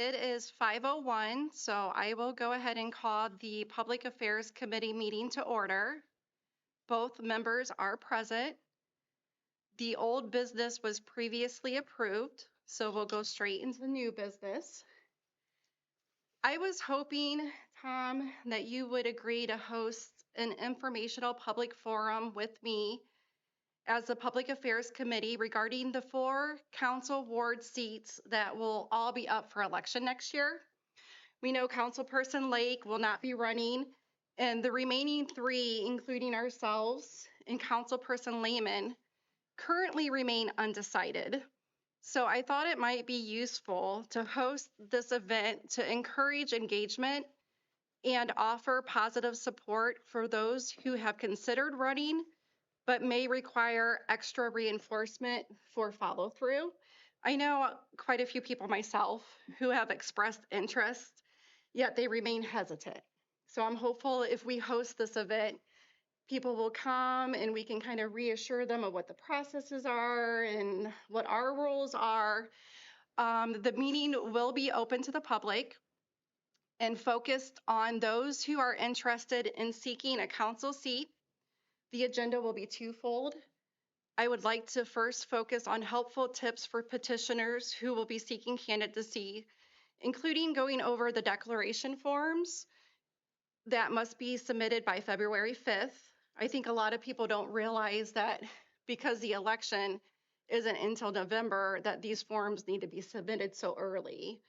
It is 5:01, so I will go ahead and call the Public Affairs Committee meeting to order. Both members are present. The old business was previously approved, so we'll go straight into new business. I was hoping, Tom, that you would agree to host an informational public forum with me as the Public Affairs Committee regarding the 4 council ward seats that will all be up for election next year. We know Councilperson Lake will not be running, and the remaining 3, including ourselves and Councilperson Lehman, currently remain undecided. So I thought it might be useful to host this event to encourage engagement and offer positive support for those who have considered running but may require extra reinforcement for follow through. I know quite a few people myself who have expressed interest, yet they remain hesitant. So I'm hopeful if we host this event, people will come and we can kind of reassure them of what the processes are and what our roles are. The meeting will be open to the public and focused on those who are interested in seeking a council seat. The agenda will be twofold. I would like to first focus on helpful tips for petitioners who will be seeking candidacy, including going over the declaration forms that must be submitted by February 5th. I think a lot of people don't realize that because the election isn't until November, that these forms need to be submitted so early.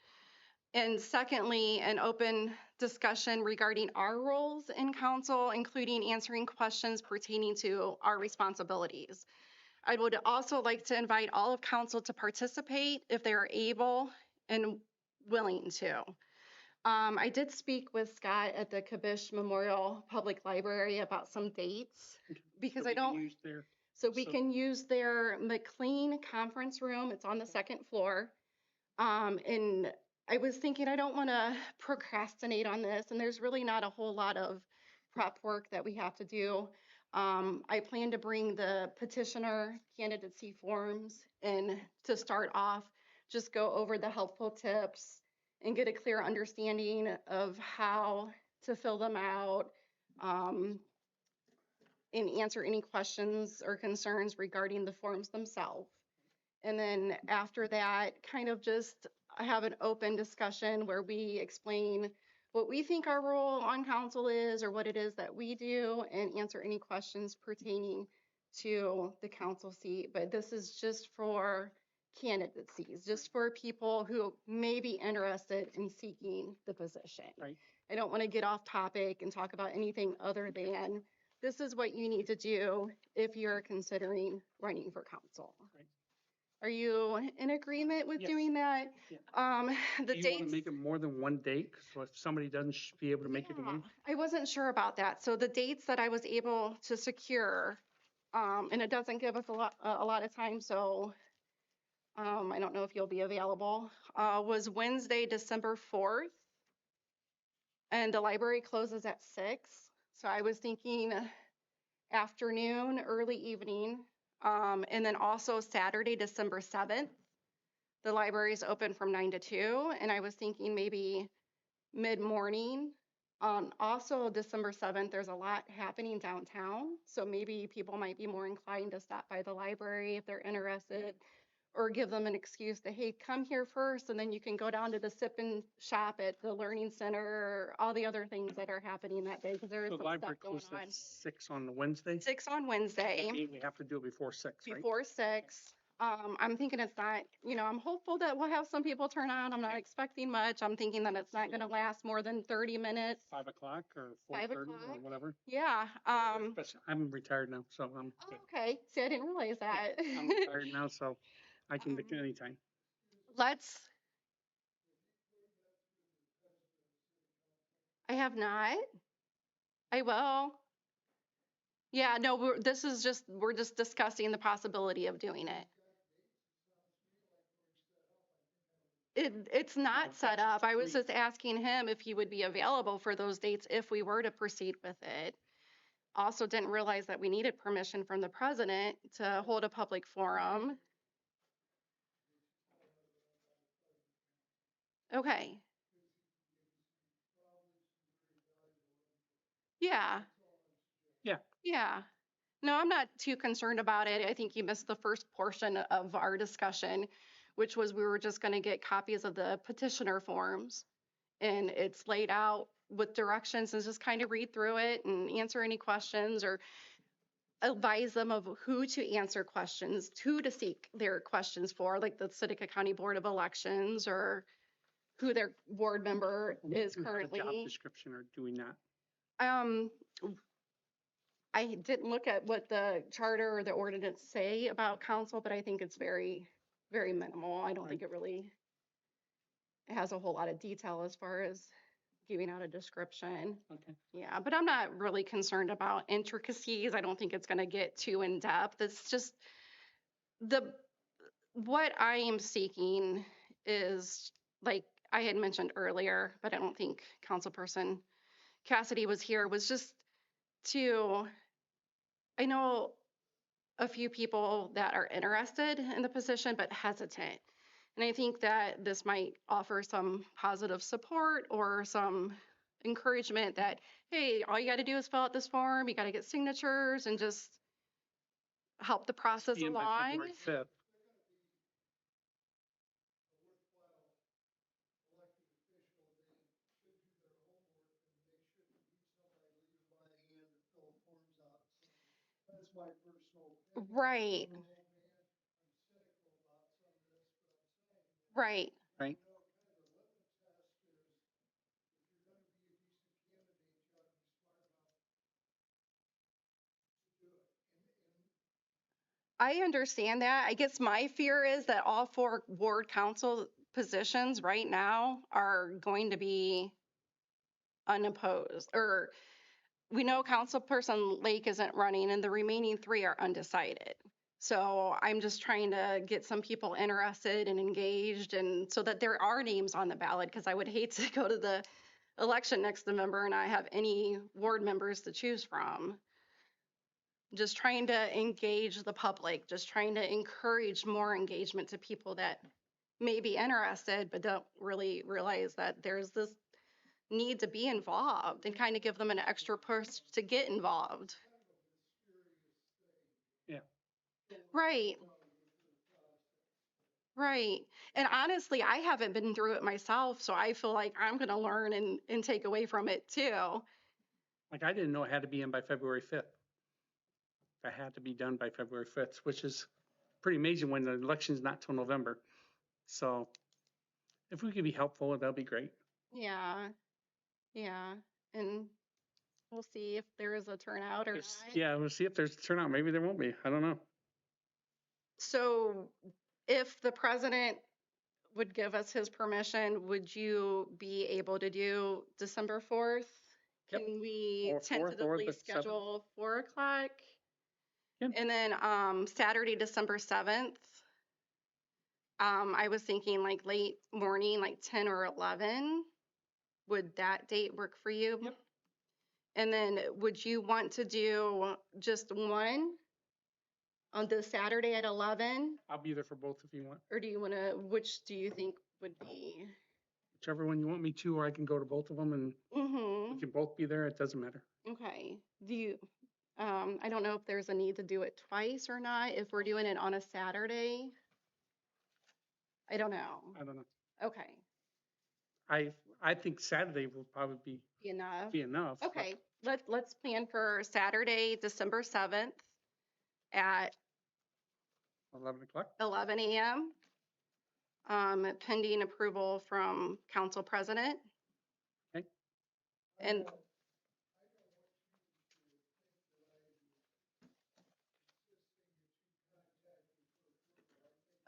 And secondly, an open discussion regarding our roles in council, including answering questions pertaining to our responsibilities. I would also like to invite all of council to participate if they are able and willing to. I did speak with Scott at the Kabish Memorial Public Library about some dates because I don't. So we can use their McLean conference room. It's on the second floor. And I was thinking I don't want to procrastinate on this, and there's really not a whole lot of prep work that we have to do. I plan to bring the petitioner candidacy forms and to start off, just go over the helpful tips and get a clear understanding of how to fill them out, and answer any questions or concerns regarding the forms themselves. And then after that, kind of just have an open discussion where we explain what we think our role on council is or what it is that we do and answer any questions pertaining to the council seat. But this is just for candidacies, just for people who may be interested in seeking the position. Right. I don't want to get off topic and talk about anything other than this is what you need to do if you're considering running for council. Right. Are you in agreement with Yes. doing that? Yeah. The Do you dates. want to make it more than one date? So if somebody doesn't be able to make it to one? I wasn't sure about that. So the dates that I was able to secure, and it doesn't give us a lot of time, so I don't know if you'll be available, was Wednesday, December 4th. And the library closes at 6. So I was thinking afternoon, early evening, and then also Saturday, December 7th. The library is open from 9 to 2, and I was thinking maybe mid-morning. Also, December 7th, there's a lot happening downtown, so maybe people might be more inclined to stop by the library if they're interested, or give them an excuse to, hey, come here first, and then you can go down to the sip and shop at the Learning Center, or all the other things that are happening that day, because there is So the some stuff library going closes on. at 6 on Wednesday? 6 on Wednesday. We have to do it before 6, right? Before 6. I'm thinking it's not, I'm hopeful that we'll have some people turn out. I'm not expecting much. I'm thinking that it's not going to last more than 30 minutes. 5 o'clock or 5 4:30 or o'clock? whatever. Yeah. I'm retired now, so I'm good. Okay. See, I didn't realize that. I'm retired now, so I can make it anytime. I have not. I will. Yeah, no, we're just discussing the possibility of doing it. It's not set up. I was just asking him if he would be available for those dates if we were to proceed with it. Also didn't realize that we needed permission from the president to hold a public forum. Okay. Yeah. Yeah, Yeah. No, I'm not too concerned about it. I think you missed the first portion of our discussion, which was we were just going to get copies of the petitioner forms. And it's laid out with directions and just kind of read through it and answer any questions or advise them of who to answer questions, who to seek their questions for, like the Seneca County Board of Elections or who their board member is we have a job currently. description, or do we not? Um, I didn't look at what the charter or the ordinance say about council, but I think it's very, very minimal. I don't think it really has a whole lot of detail as far as giving out a description. Okay. Yeah, but I'm not really concerned about intricacies. I don't think it's going to get too in depth. It's just the what I am seeking is like I had mentioned earlier, but I don't think Councilperson Cassidy was here, was just to, I know a few people that are interested in the position but hesitant. And I think that this might offer some positive support or some encouragement that, hey, all you got to do is fill out this form, you got to get signatures and just help the process Be in by along. February 5th. Right, right. Right. I understand that. I guess my fear is that all four ward council positions right now are going to be unopposed, or we know Councilperson Lake isn't running and the remaining three are undecided. So I'm just trying to get some people interested and engaged and so that there are names on the ballot, because I would hate to go to the election next November and I have any ward members to choose from. Just trying to engage the public, just trying to encourage more engagement to people that may be interested but don't really realize that there's this need to be involved and kind of give them an extra push to get involved. Yeah. Right, right. And honestly, I haven't been through it myself, so I feel like I'm going to learn and take away from it too. Like, I didn't know it had to be in by February 5th. I had to be done by February 5th, which is pretty amazing when the election's not till November. So if we could be helpful, that'll be great. Yeah, yeah. And we'll see if there is a turnout or not. Yeah, we'll see if there's a turnout. Maybe there won't be. I don't know. So if the president would give us his permission, would you be able to do December 4th? Yep. Can we Or 4th or tentatively the 7th. schedule 4 o'clock? Yeah. And then Saturday, December 7th, I was thinking like late morning, like 10 or 11. Would that date work for you? Yep. And then would you want to do just one on the Saturday at 11? I'll be there for both if you want. Or do you want to, which do you think would be? Whichever one you want me to, or I can go to both of them and we can both be there. It doesn't matter. Okay. Do you, I don't know if there's a need to do it twice or not, if we're doing it on a Saturday. I don't know. I don't know. Okay. I think Saturday will probably Be enough. be enough. but Okay. Let's plan for Saturday, December 7th at 11 o'clock. 11 a.m. Pending approval from council president. Okay. And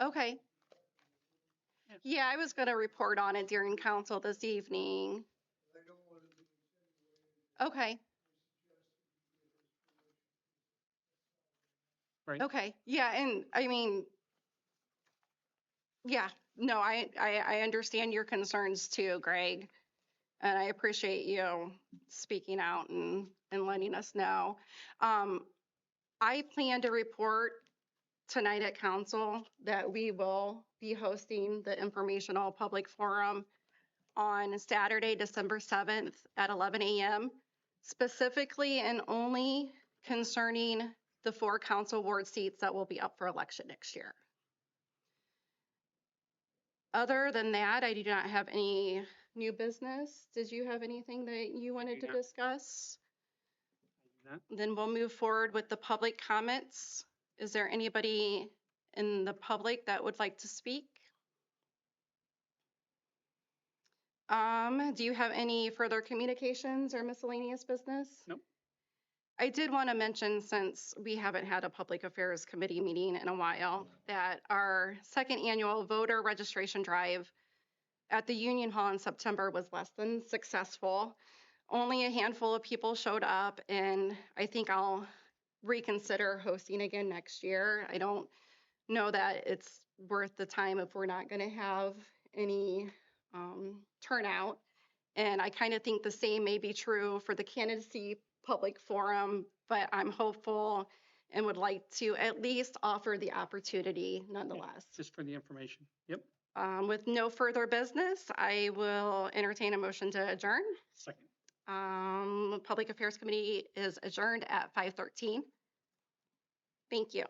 okay. Yeah, I was going to report on it during council this evening. Okay. Right. Okay. Yeah, and I mean, yeah, no, I understand your concerns too, Greg. And I appreciate you speaking out and letting us know. I plan to report tonight at council that we will be hosting the informational public forum on Saturday, December 7th at 11 a.m., specifically and only concerning the 4 council ward seats that will be up for election next year. Other than that, I do not have any new business. Did you have anything that you wanted to not. discuss? Not. Then we'll move forward with the public comments. Is there anybody in the public that would like to speak? Do you have any further communications or miscellaneous business? Nope. I did want to mention, since we haven't had a public affairs committee meeting in a while, that our second annual voter registration drive at the Union Hall in September was less than successful. Only a handful of people showed up, and I think I'll reconsider hosting again next year. I don't know that it's worth the time if we're not going to have any turnout. And I kind of think the same may be true for the candidacy public forum, but I'm hopeful and would like to at least offer the opportunity nonetheless. Just for the information. Yep. With no further business, I will entertain a motion to adjourn. Second. Public Affairs Committee is adjourned at 5:13. Thank you.